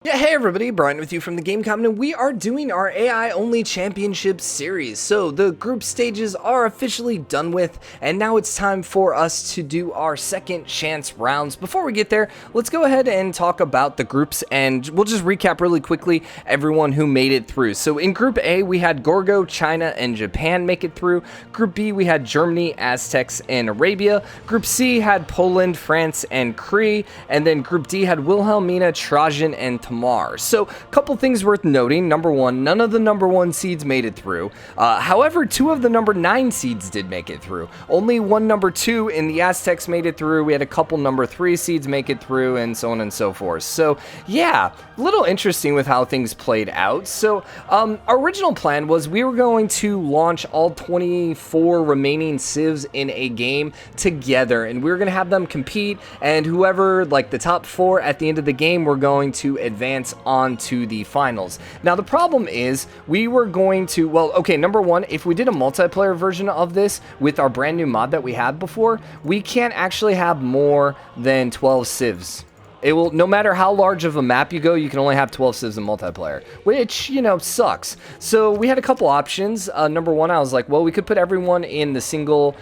Yeah, hey everybody, Brian with you from TheGameCommon, and we are doing our AI-only championship series. So the group stages are officially done with, and now it's time for us to do our second chance rounds. Before we get there, let's go ahead and talk about the groups, and we'll just recap really quickly everyone who made it through. So in Group A, we had Gorgo, China, and Japan make it through. Group B, we had Germany, Aztecs, and Arabia. Group C had Poland, France, and Cree, and then Group D had Wilhelmina, Trajan, and Tamar. So, a couple things worth noting. Number one, none of the number 1 seeds made it through. However, 2 of the number 9 seeds did make it through. Only one number 2 in the Aztecs made it through. We had a couple number 3 seeds make it through, and so on and so forth. So, yeah, a little interesting with how things played out. So, our original plan was we were going to launch all 24 remaining CIVs in a game together, and we were going to have them compete, and whoever, like the top 4 at the end of the game, were going to advance on to the finals. Now, the problem is we were going to, well, okay, number one, if we did a multiplayer version of this with our brand new mod that we had before, we can't actually have more than 12 CIVs. It will, no matter how large of a map you go, you can only have 12 CIVs in multiplayer, which, you know, sucks. So we had a couple options. Number one, I was like, well, we could put everyone in the single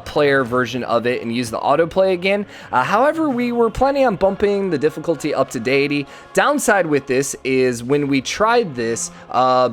player version of it and use the autoplay again. However, we were planning on bumping the difficulty up to deity. Downside with this is when we tried this,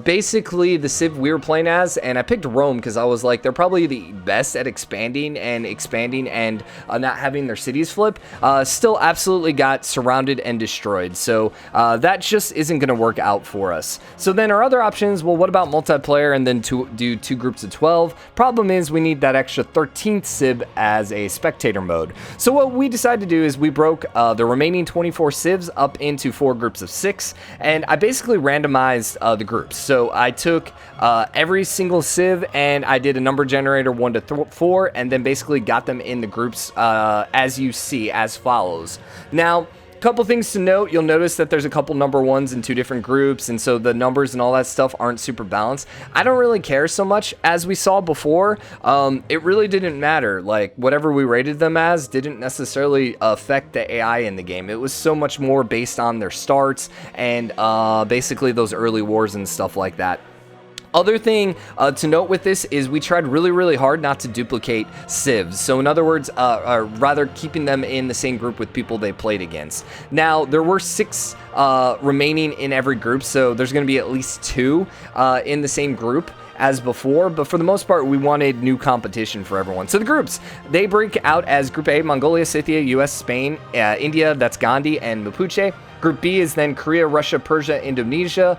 basically the Civ we were playing as, and I picked Rome because I was like, they're probably the best at expanding and not having their cities flip, still absolutely got surrounded and destroyed. So that just isn't going to work out for us. So then our other options, well, what about multiplayer and then do 2 groups of 12? Problem is we need that extra 13th Civ as a spectator mode. So what we decided to do is we broke the remaining 24 Civs up into 4 groups of 6, and I basically randomized the groups. So I took every single Civ and I did a number generator 1 to 4, and then basically got them in the groups as you see, as follows. Now, couple things to note. You'll notice that there's a couple number 1s in 2 different groups, and so the numbers and all that stuff aren't super balanced. I don't really care so much. As we saw before, it really didn't matter. Like, whatever we rated them as didn't necessarily affect the AI in the game. It was so much more based on their starts and basically those early wars and stuff like that. Other thing to note with this is we tried really hard not to duplicate CIVs. So in other words, rather keeping them in the same group with people they played against. Now, there were 6 remaining in every group, so there's going to be at least 2 in the same group as before, but for the most part, we wanted new competition for everyone. So the groups, they break out as Group A, Mongolia, Scythia, US, Spain, India, that's Gandhi, and Mapuche. Group B is then Korea, Russia, Persia, Indonesia,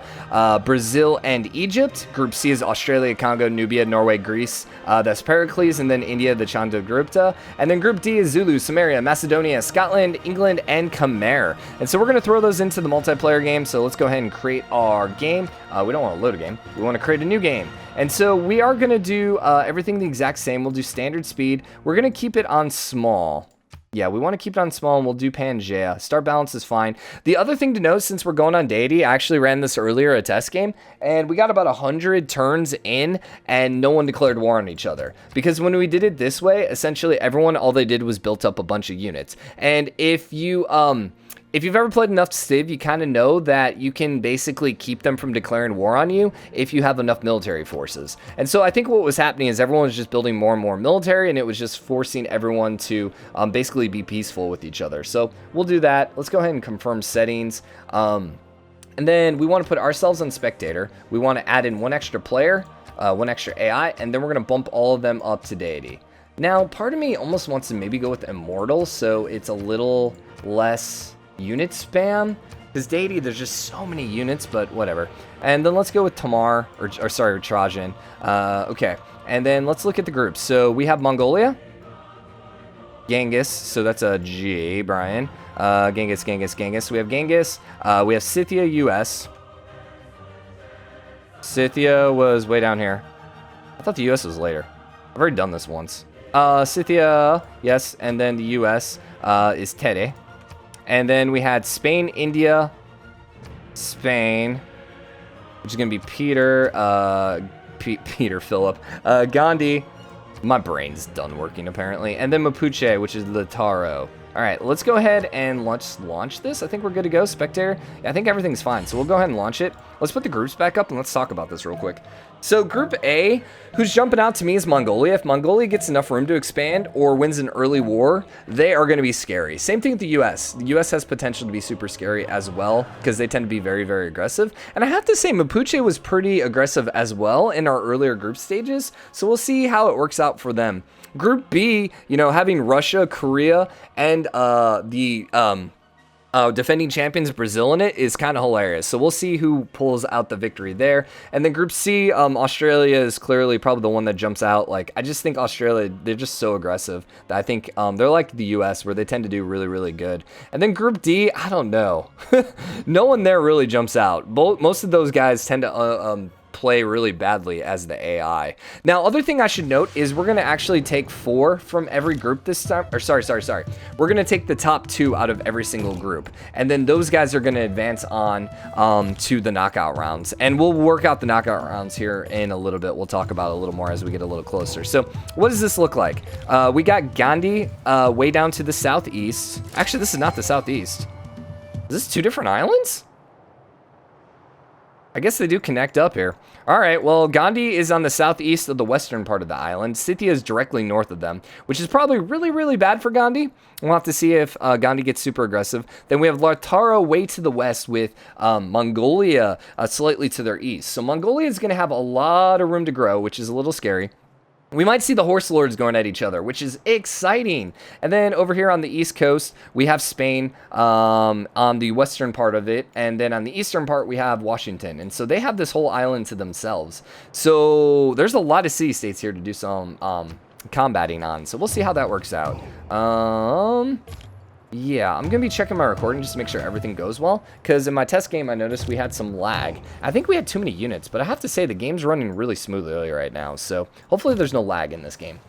Brazil, and Egypt. Group C is Australia, Congo, Nubia, Norway, Greece, that's Pericles, and then India, the Chandragupta. And then Group D is Zulu, Samaria, Macedonia, Scotland, England, and Khmer. And so we're going to throw those into the multiplayer game, so let's go ahead and create our game. We don't want to load a game. We want to create a new game. And so we are going to do everything the exact same. We'll do standard speed. We're going to keep it on small. Yeah, we want to keep it on small, and we'll do Pangea. Start balance is fine. The other thing to note, since we're going on deity, I actually ran this earlier, a test game, and we got about 100 turns in, and no one declared war on each other. Because when we did it this way, essentially everyone, all they did was built up a bunch of units. And if you've ever played enough Civ, you kind of know that you can basically keep them from declaring war on you if you have enough military forces. And so I think what was happening is everyone was just building more and more military, and it was just forcing everyone to basically be peaceful with each other. So we'll do that. Let's go ahead and confirm settings. And then we want to put ourselves on spectator. We want to add in 1 extra player, 1 extra AI, and then we're going to bump all of them up to deity. Now, part of me almost wants to maybe go with immortal, so it's a little less unit spam, because deity, there's just so many units, but whatever. And then let's go with Tamar, or Trajan. Okay, and then let's look at the groups. So we have Mongolia, Genghis, so that's a G, Brian. Genghis. We have Genghis. We have Scythia, US. Scythia was way down here. I thought the US was later. I've already done this once. Scythia, yes, and then the US is Tere. And then we had Spain, India, Spain, which is going to be Peter, Philip, Gandhi. My brain's done working, apparently. And then Mapuche, which is Lataro. All right, let's go ahead and launch this. I think we're good to go. Spectator, yeah, I think everything's fine. So we'll go ahead and launch it. Let's put the groups back up and let's talk about this real quick. So Group A, who's jumping out to me is Mongolia. If Mongolia gets enough room to expand or wins an early war, they are going to be scary. Same thing with the US. The US has potential to be super scary as well because they tend to be very, very aggressive. And I have to say, Mapuche was pretty aggressive as well in our earlier group stages. So we'll see how it works out for them. Group B, you know, having Russia, Korea, and defending champions Brazil in it is kind of hilarious. So we'll see who pulls out the victory there. And then Group C, Australia is clearly probably the one that jumps out. Like, I just think Australia, they're just so aggressive that I think they're like the US where they tend to do really, really good. And then Group D, I don't know. No one there really jumps out. Most of those guys tend to play really badly as the AI. Now, other thing I should note is we're going to actually take 4 from every group this time. Or sorry. We're going to take the top 2 out of every single group. And then those guys are going to advance on to the knockout rounds. And we'll work out the knockout rounds here in a little bit. We'll talk about it a little more as we get a little closer. So what does this look like? We got Gandhi way down to the southeast. Actually, this is not the southeast. Is this 2 different islands? I guess they do connect up here. All right, well, Gandhi is on the southeast of the western part of the island. Scythia is directly north of them, which is probably really, really bad for Gandhi. We'll have to see if Gandhi gets super aggressive. Then we have Lautaro way to the west with Mongolia slightly to their east. So Mongolia is going to have a lot of room to grow, which is a little scary. We might see the horse lords going at each other, which is exciting. And then over here on the east coast, we have Spain on the western part of it. And then on the eastern part, we have Washington. And so they have this whole island to themselves. So there's a lot of city-states here to do some combating on. So we'll see how that works out. Yeah, I'm going to be checking my recording just to make sure everything goes well, because in my test game, I noticed we had some lag. I think we had too many units, but I have to say the game's running really smoothly right now, so hopefully there's no lag in this game.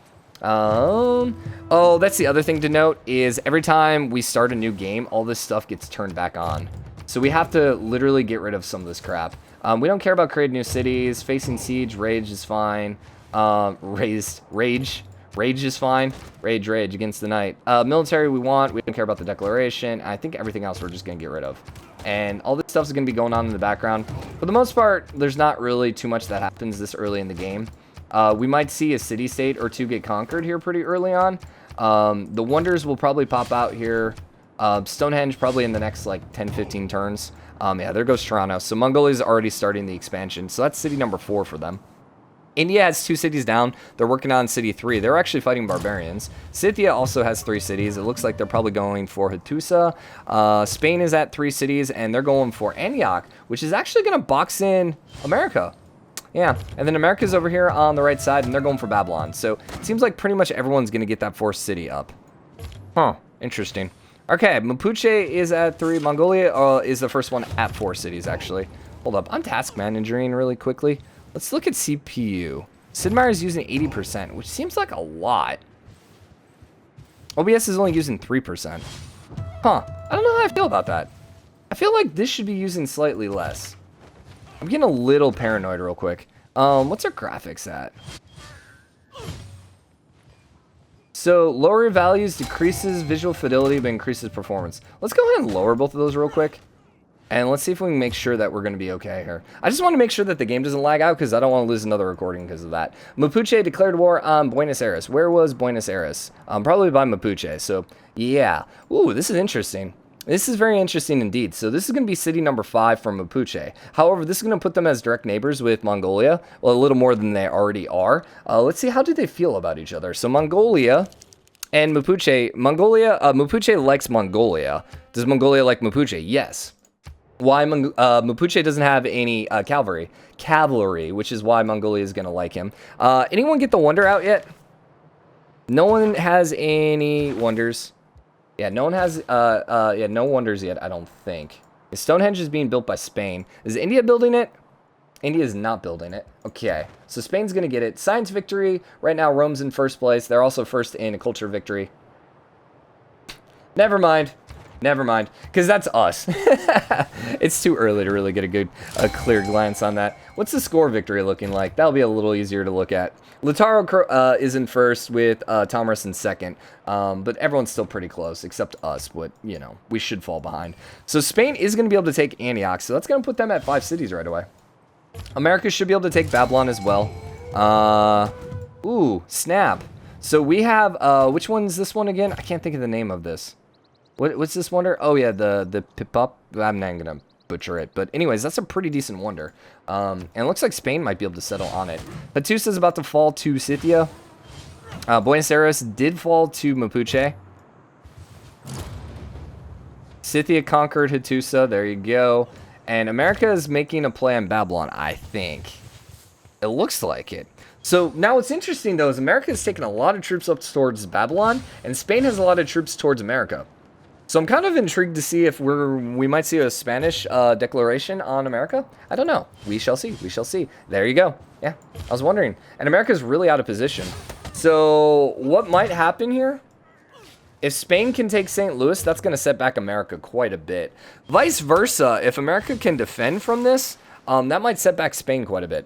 Oh, that's the other thing to note is every time we start a new game, all this stuff gets turned back on. So we have to literally get rid of some of this crap. We don't care about creating new cities. Facing siege, rage is fine. Rage is fine. Rage against the night. Military we want. We don't care about the declaration. I think everything else we're just going to get rid of. And all this stuff is going to be going on in the background. For the most part, there's not really too much that happens this early in the game. We might see a city-state or 2 get conquered here pretty early on. The wonders will probably pop out here. Stonehenge probably in the next like 10-15 turns. Yeah, there goes Toronto. So Mongolia is already starting the expansion. So that's city number 4 for them. India has 2 cities down. They're working on city 3. They're actually fighting barbarians. Scythia also has 3 cities. It looks like they're probably going for Hattusa. Spain is at 3 cities, and they're going for Antioch, which is actually going to box in America. Yeah, and then America's over here on the right side, and they're going for Babylon. So it seems like pretty much everyone's going to get that 4th city up. Huh, interesting. Okay, Mapuche is at 3. Mongolia is the first one at 4 cities, actually. Hold up, I'm task managing really quickly. Let's look at CPU. Sid Meier is using 80%, which seems like a lot. OBS is only using 3%. Huh. I don't know how I feel about that. I feel like this should be using slightly less. I'm getting a little paranoid real quick. What's our graphics at? So, lower values decreases visual fidelity but increases performance. Let's go ahead and lower both of those real quick. And let's see if we can make sure that we're going to be okay here. I just want to make sure that the game doesn't lag out because I don't want to lose another recording because of that. Mapuche declared war on Buenos Aires. Where was Buenos Aires? Probably by Mapuche. So, yeah. Ooh, this is interesting. This is very interesting indeed. So this is going to be city number 5 for Mapuche. However, this is going to put them as direct neighbors with Mongolia. Well, a little more than they already are. Let's see, how do they feel about each other? So Mongolia and Mapuche. Mapuche likes Mongolia. Does Mongolia like Mapuche? Yes. Why Mapuche doesn't have any cavalry, which is why Mongolia is going to like him. Anyone get the wonder out yet? No one has any wonders. Yeah, no one has, no wonders yet, I don't think. Stonehenge is being built by Spain. Is India building it? India is not building it. Okay, so Spain's going to get it. Science victory. Right now, Rome's in first place. They're also first in a culture victory. Never mind. Never mind, because that's us. It's too early to really get a clear glance on that. What's the score victory looking like? That'll be a little easier to look at. Lautaro is in first with Thomas in second, but everyone's still pretty close, except us, but, you know, we should fall behind. So Spain is going to be able to take Antioch, so that's going to put them at 5 cities right away. America should be able to take Babylon as well. Ooh, snap. So we have, which one's this one again? I can't think of the name of this. What's this wonder? Oh, yeah, the Pipop. I'm not going to butcher it. But anyways, that's a pretty decent wonder. And it looks like Spain might be able to settle on it. Hattusa's about to fall to Scythia. Buenos Aires did fall to Mapuche. Scythia conquered Hattusa. There you go. And America is making a play on Babylon, I think. It looks like it. So now what's interesting, though, is America has taken a lot of troops up towards Babylon, and Spain has a lot of troops towards America. So I'm kind of intrigued to see if we might see a Spanish declaration on America. I don't know. We shall see. We shall see. There you go. Yeah, I was wondering. And America's really out of position. So what might happen here? If Spain can take St. Louis, that's going to set back America quite a bit. Vice versa, if America can defend from this, that might set back Spain quite a bit.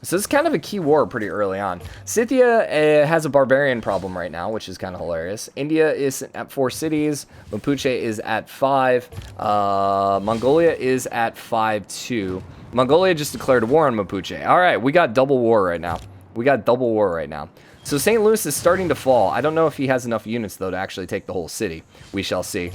So this is kind of a key war pretty early on. Scythia has a barbarian problem right now, which is kind of hilarious. India is at 4 cities. Mapuche is at 5. Mongolia is at 5 too. Mongolia just declared a war on Mapuche. All right, we got double war right now. So St. Louis is starting to fall. I don't know if he has enough units, though, to actually take the whole city. We shall see.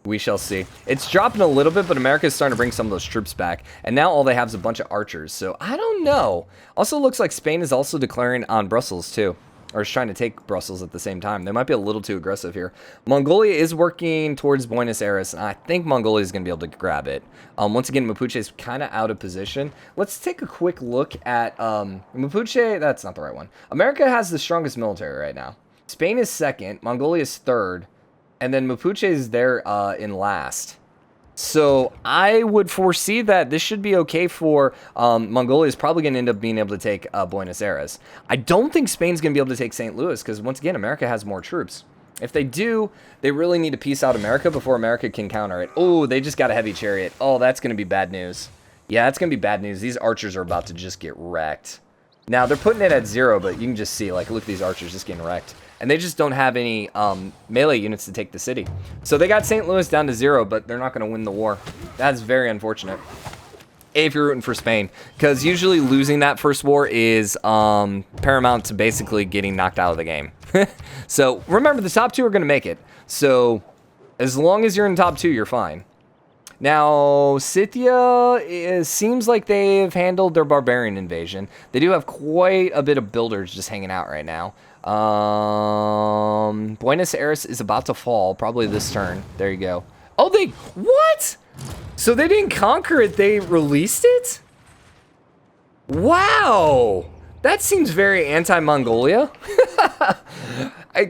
We shall see. It's dropping a little bit, but America is starting to bring some of those troops back. And now all they have is a bunch of archers. So I don't know. Also looks like Spain is also declaring on Brussels, too. Or is trying to take Brussels at the same time. They might be a little too aggressive here. Mongolia is working towards Buenos Aires. And I think Mongolia is going to be able to grab it. Once again, Mapuche is kind of out of position. Let's take a quick look at Mapuche. That's not the right one. America has the strongest military right now. Spain is second. Mongolia is third. And then Mapuche is there in last. So I would foresee that this should be okay for Mongolia is probably going to end up being able to take Buenos Aires. I don't think Spain's going to be able to take St. Louis because, once again, America has more troops. If they do, they really need to peace out America before America can counter it. Oh, they just got a heavy chariot. Oh, that's going to be bad news. Yeah, that's going to be bad news. These archers are about to just get wrecked. Now, they're putting it at 0, but you can just see, like, look at these archers just getting wrecked. And they just don't have any melee units to take the city. So they got St. Louis down to 0, but they're not going to win the war. That's very unfortunate. If you're rooting for Spain. Because usually losing that first war is paramount to basically getting knocked out of the game. So remember, the top 2 are going to make it. So as long as you're in top 2, you're fine. Now, Scythia seems like they've handled their barbarian invasion. They do have quite a bit of builders just hanging out right now. Buenos Aires is about to fall, probably this turn. There you go. Oh, what? So they didn't conquer it, they released it? Wow. That seems very anti-Mongolia.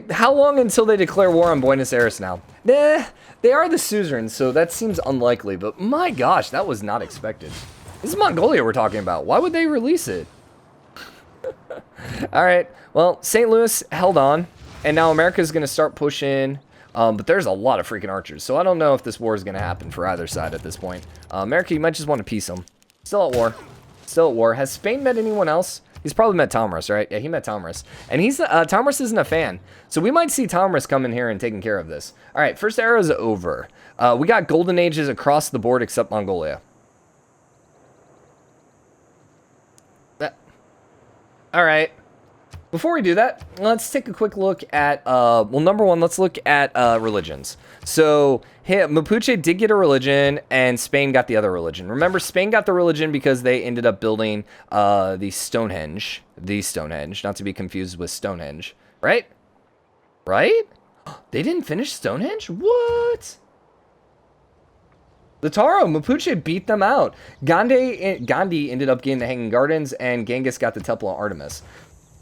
How long until they declare war on Buenos Aires now? Nah, they are the suzerains, so that seems unlikely, but my gosh, that was not expected. This is Mongolia we're talking about. Why would they release it? All right, well, St. Louis held on, and now America's going to start pushing, but there's a lot of freaking archers, so I don't know if this war is going to happen for either side at this point. America, you might just want to peace them. Still at war. Still at war. Has Spain met anyone else? He's probably met Thomas, right? Yeah, he met Thomas. And Thomas isn't a fan, so we might see Thomas come in here and taking care of this. All right, first era is over. We got golden ages across the board except Mongolia. All right. Before we do that, let's take a quick look at, well, number one, let's look at religions. So, Mapuche did get a religion, and Spain got the other religion. Remember, Spain got the religion because they ended up building the Stonehenge, not to be confused with Stonehenge, right? Right? They didn't finish Stonehenge? What? Lautaro, Mapuche beat them out. Gandhi ended up getting the Hanging Gardens, and Genghis got the Temple of Artemis.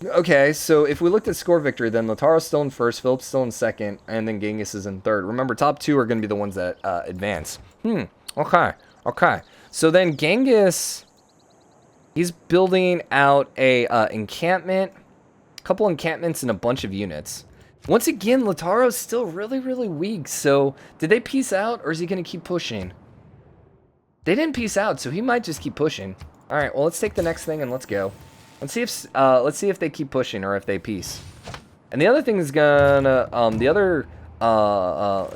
Okay, so if we looked at score victory, then Lautaro's still in first, Philip's still in second, and then Genghis is in third. Remember, top 2 are going to be the ones that advance. Okay. So then Genghis, he's building out a encampment, a couple encampments, and a bunch of units. Once again, Lataro's still really, really weak. So did they peace out, or is he going to keep pushing? They didn't peace out, so he might just keep pushing. All right, well, let's take the next thing and let's go. Let's see if they keep pushing or if they peace. And the other thing is gonna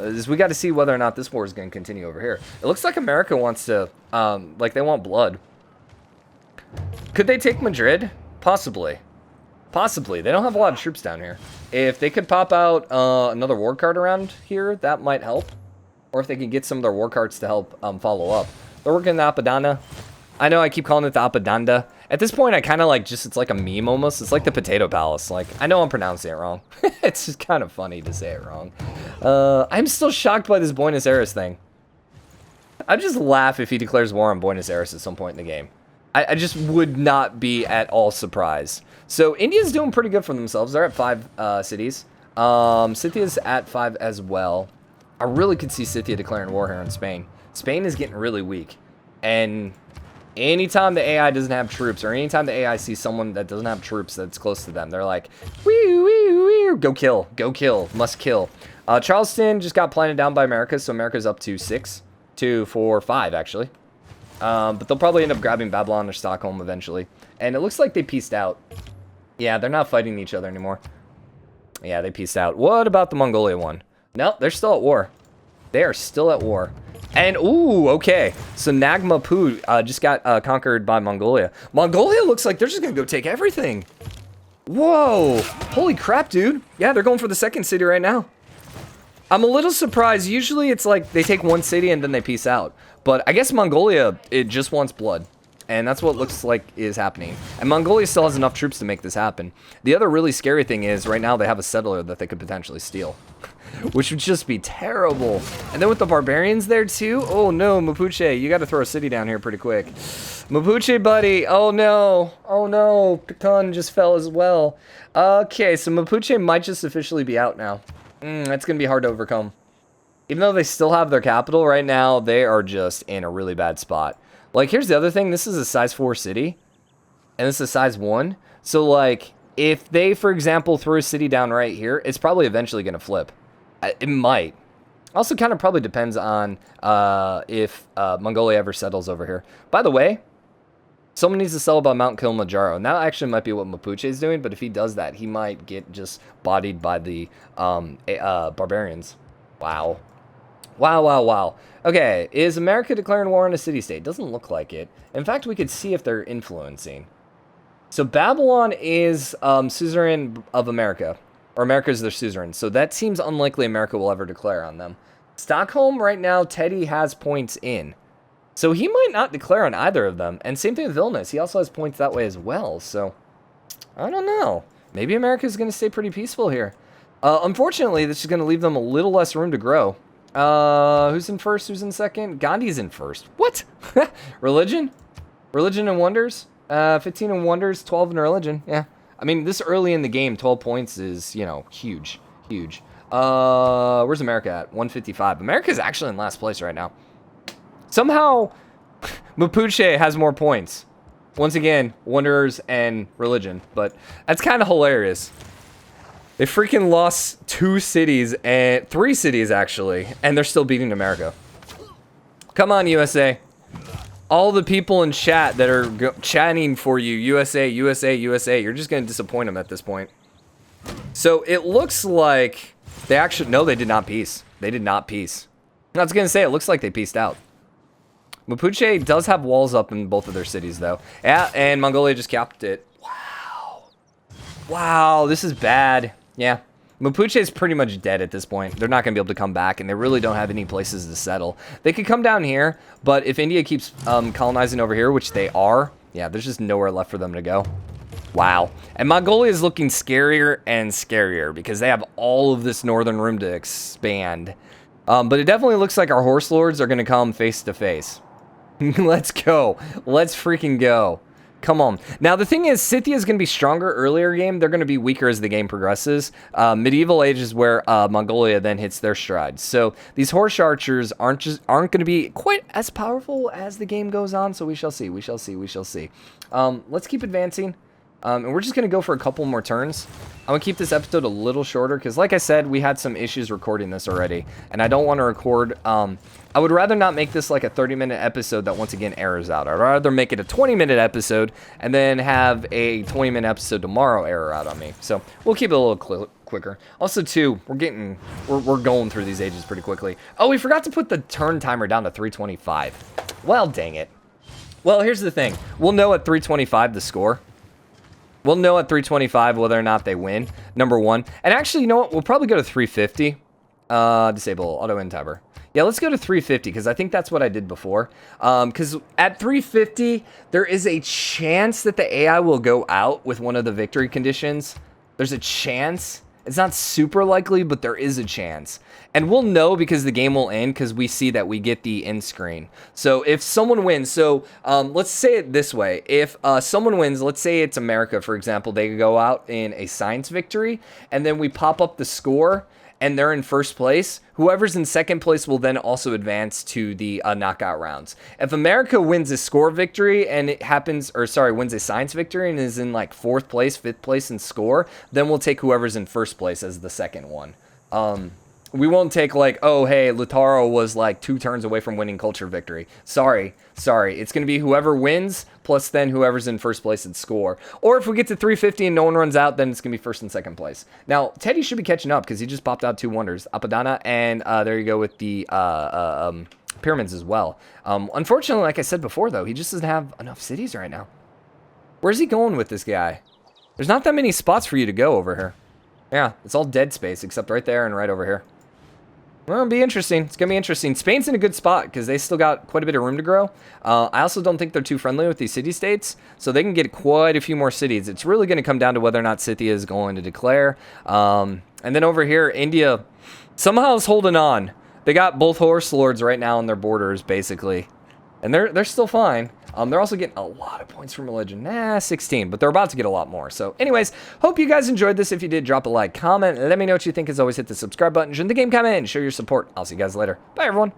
is we got to see whether or not this war is going to continue over here. It looks like America wants to like they want blood. Could they take Madrid? Possibly. Possibly. They don't have a lot of troops down here. If they could pop out another war card around here, that might help. Or if they can get some of their war cards to help follow up. They're working the Apadana. I know I keep calling it the Apadanda. At this point, I kind of like just, it's like a meme almost. It's like the Potato Palace. Like, I know I'm pronouncing it wrong. It's just kind of funny to say it wrong. I'm still shocked by this Buenos Aires thing. I'd just laugh if he declares war on Buenos Aires at some point in the game. I just would not be at all surprised. So India's doing pretty good for themselves. They're at 5 cities. Scythia's at 5 as well. I really could see Scythia declaring war here in Spain. Spain is getting really weak. And anytime the AI doesn't have troops, or anytime the AI sees someone that doesn't have troops that's close to them, they're like, wee, wee, wee, go kill, must kill. Charleston just got planted down by America, so America's up to 6, 2, 4, 5 actually. But they'll probably end up grabbing Babylon or Stockholm eventually. And it looks like they peaced out. Yeah, they're not fighting each other anymore. Yeah, they peaced out. What about the Mongolia one? No, they're still at war. They are still at war. And, ooh, okay. So Nagma Pu just got conquered by Mongolia. Mongolia looks like they're just going to go take everything. Whoa. Holy crap, dude. Yeah, they're going for the second city right now. I'm a little surprised. Usually it's like they take one city and then they peace out. But I guess Mongolia, it just wants blood. And that's what looks like is happening. And Mongolia still has enough troops to make this happen. The other really scary thing is right now they have a settler that they could potentially steal. Which would just be terrible. And then with the barbarians there too. Oh no, Mapuche, you got to throw a city down here pretty quick. Mapuche, buddy. Oh no. Oh no. Pecan just fell as well. Okay, so Mapuche might just officially be out now. That's going to be hard to overcome. Even though they still have their capital right now, they are just in a really bad spot. Like, here's the other thing. This is a size 4 city. And this is a size 1. So, like, if they, for example, throw a city down right here, it's probably eventually going to flip. It might. Also kind of probably depends on if Mongolia ever settles over here. By the way, someone needs to settle by Mount Kilimanjaro. And that actually might be what Mapuche is doing. But if he does that, he might get just bodied by the barbarians. Wow. Wow, wow, wow. Okay, is America declaring war on a city-state? Doesn't look like it. In fact, we could see if they're influencing. So Babylon is suzerain of America. Or America is their suzerain. So that seems unlikely America will ever declare on them. Stockholm, right now, Teddy has points in. So he might not declare on either of them. And same thing with Vilnius. He also has points that way as well. So, I don't know. Maybe America is going to stay pretty peaceful here. Unfortunately, this is going to leave them a little less room to grow. Who's in first? Who's in second? Gandhi's in first. What? Religion? Religion and wonders? 15 in wonders, 12 in religion. Yeah. I mean, this early in the game, 12 points is, you know, huge. Huge. Where's America at? 155. America's actually in last place right now. Somehow, Mapuche has more points. Once again, wonders and religion. But that's kind of hilarious. They freaking lost 2 cities, and 3 cities actually, and they're still beating America. Come on, USA. All the people in chat that are chatting for you, USA, USA, USA, you're just going to disappoint them at this point. So it looks like they actually, no, they did not peace. They did not peace. I was going to say, it looks like they peaced out. Mapuche does have walls up in both of their cities, though. Yeah, and Mongolia just capped it. Wow. Wow, this is bad. Yeah, Mapuche is pretty much dead at this point. They're not going to be able to come back, and they really don't have any places to settle. They could come down here, but if India keeps colonizing over here, which they are, yeah, there's just nowhere left for them to go. Wow. And Mongolia is looking scarier and scarier because they have all of this northern room to expand. But it definitely looks like our horse lords are going to come face to face. Let's go. Let's freaking go. Come on. Now, the thing is, Scythia is going to be stronger earlier game. They're going to be weaker as the game progresses. Medieval age is where Mongolia then hits their stride. So these horse archers aren't going to be quite as powerful as the game goes on. So we shall see. We shall see. We shall see. Let's keep advancing. And we're just going to go for a couple more turns. I'm going to keep this episode a little shorter because, like I said, we had some issues recording this already. And I don't want to record... I would rather not make this like a 30-minute episode that, once again, errors out. I'd rather make it a 20-minute episode and then have a 20-minute episode tomorrow error out on me. So we'll keep it a little quicker. Also, too, we're going through these ages pretty quickly. Oh, we forgot to put the turn timer down to 325. Well, dang it. Well, here's the thing. We'll know at 325 the score. We'll know at 325 whether or not they win, number one. And actually, you know what? We'll probably go to 350. Disable auto end timer. Yeah, let's go to 350 because I think that's what I did before. Because at 350, there is a chance that the AI will go out with one of the victory conditions. There's a chance. It's not super likely, but there is a chance. And we'll know because the game will end because we see that we get the end screen. So if someone wins, so let's say it this way. If someone wins, let's say it's America, for example, they go out in a science victory, and then we pop up the score, and they're in first place. Whoever's in second place will then also advance to the knockout rounds. If America wins a score victory and it happens, or sorry, wins a science victory and is in like fourth place, fifth place in score, then we'll take whoever's in first place as the second one. We won't take like, oh, hey, Lautaro was like 2 turns away from winning culture victory. Sorry. It's going to be whoever wins plus then whoever's in first place in score. Or if we get to 350 and no one runs out, then it's going to be first and second place. Now, Teddy should be catching up because he just popped out 2 wonders. Apadana, and there you go with the pyramids as well. Unfortunately, like I said before, though, he just doesn't have enough cities right now. Where's he going with this guy? There's not that many spots for you to go over here. Yeah, it's all dead space except right there and right over here. Well, it'll be interesting. It's going to be interesting. Spain's in a good spot because they still got quite a bit of room to grow. I also don't think they're too friendly with these city-states, so they can get quite a few more cities. It's really going to come down to whether or not Scythia is going to declare. And then over here, India somehow is holding on. They got both horse lords right now on their borders, basically. And they're still fine. They're also getting a lot of points from religion. 16, but they're about to get a lot more. So anyways, hope you guys enjoyed this. If you did, drop a like, comment. Let me know what you think. As always, hit the subscribe button, join the game comment, and show your support. I'll see you guys later. Bye, everyone.